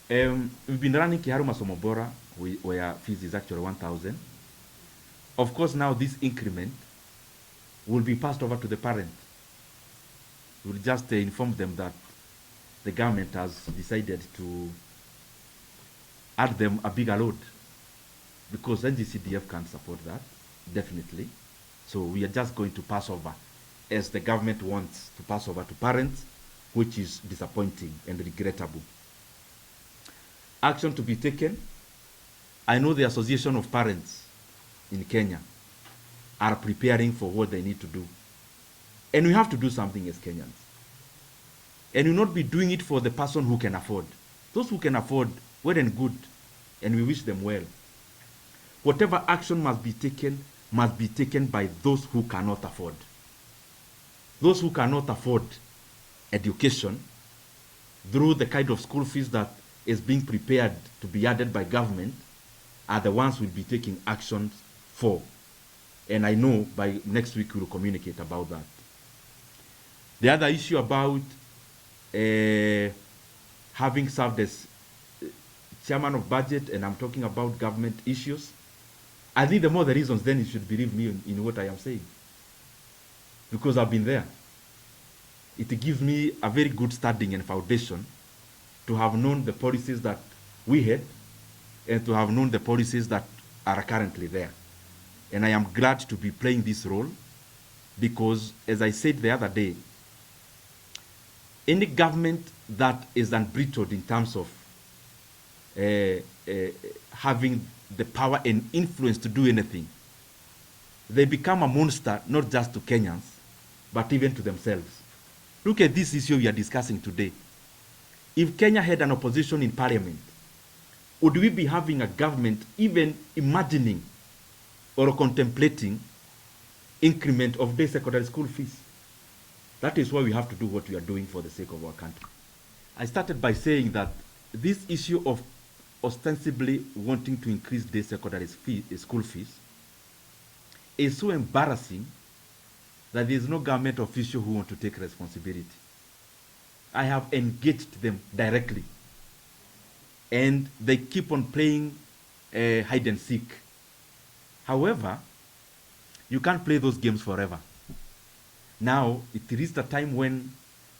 We've been running Kiharu Masomo Bora, where fees is actually 1,000. Of course, now this increment will be passed over to the parent. We'll just inform them that the government has decided to add them a bigger load because NGCDF can't support that, definitely. So we are just going to pass over as the government wants to pass over to parents, which is disappointing and regrettable. Action to be taken. I know the Association of Parents in Kenya are preparing for what they need to do. And we have to do something as Kenyans. And we will not be doing it for the person who can afford. Those who can afford, well and good, and we wish them well. Whatever action must be taken by those who cannot afford. Those who cannot afford education through the kind of school fees that is being prepared to be added by government are the ones we'll be taking actions for. And I know by next week we'll communicate about that. The other issue about having served as chairman of budget, and I'm talking about government issues, I think the more the reasons, then you should believe me in what I am saying. Because I've been there. It gives me a very good standing and foundation to have known the policies that we had and to have known the policies that are currently there. And I am glad to be playing this role because, as I said the other day, any government that is unbridled in terms of having the power and influence to do anything, they become a monster not just to Kenyans, but even to themselves. Look at this issue we are discussing today. If Kenya had an opposition in parliament, would we be having a government even imagining or contemplating increment of day secondary school fees? That is why we have to do what we are doing for the sake of our country. I started by saying that this issue of ostensibly wanting to increase day secondary school fees is so embarrassing that there is no government official who wants to take responsibility. I have engaged them directly, and they keep on playing hide and seek. However, you can't play those games forever. Now, it reached a time when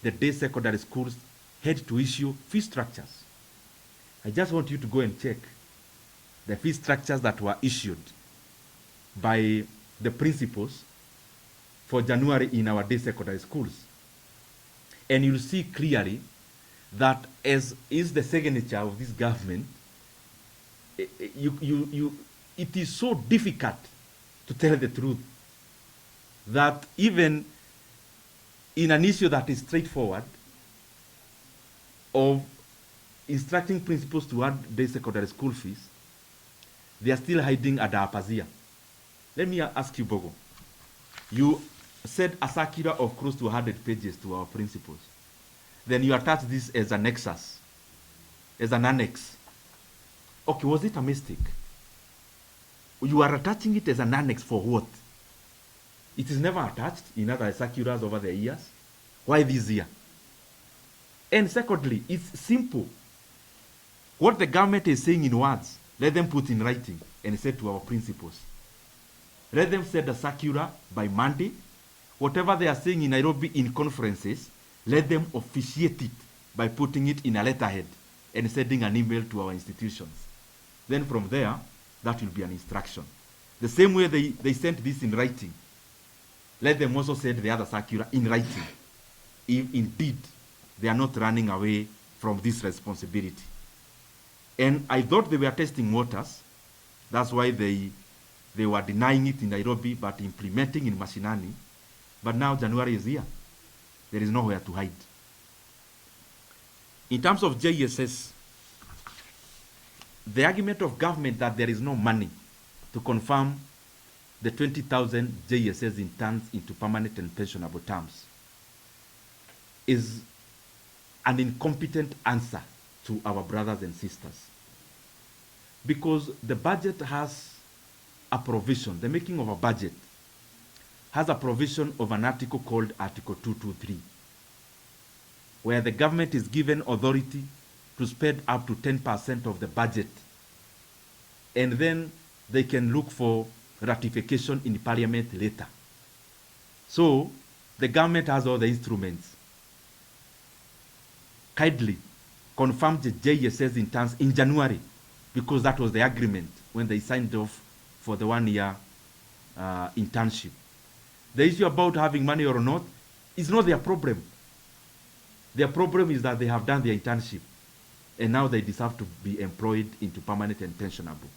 the day secondary schools had to issue fee structures. I just want you to go and check the fee structures that were issued by the principals for January in our day secondary schools. And you'll see clearly that as is the signature of this government, it is so difficult to tell the truth that even in an issue that is straightforward of instructing principals to add day secondary school fees, they are still hiding under a pasia. Let me ask you, Bogo. You said a circular of close to 100 pages to our principals. Then you attach this as an nexus, as an annex. Okay, was it a mistake? You are attaching it as an annex for what? It is never attached in other circulars over the years. Why this year? And secondly, it's simple. What the government is saying in words, let them put in writing and say to our principals. Let them send a circular by Monday. Whatever they are saying in Nairobi in conferences, let them officiate it by putting it in a letterhead and sending an email to our institutions. Then from there, that will be an instruction. The same way they sent this in writing, let them also send the other circular in writing, if indeed they are not running away from this responsibility. And I thought they were testing waters. That's why they were denying it in Nairobi, but implementing in Mashinani. But now January is here. There is nowhere to hide. In terms of JSS, the argument of government that there is no money to confirm the 20,000 JSS interns into permanent and pensionable terms is an incompetent answer to our brothers and sisters. Because the budget has a provision, the making of a budget has a provision of an article called Article 223, where the government is given authority to spend up to 10% of the budget. And then they can look for ratification in parliament later. So the government has all the instruments. Kindly confirm the JSS interns in January, because that was the agreement when they signed off for the 1 year internship. The issue about having money or not is not their problem. Their problem is that they have done their internship and now they deserve to be employed into permanent and pensionable.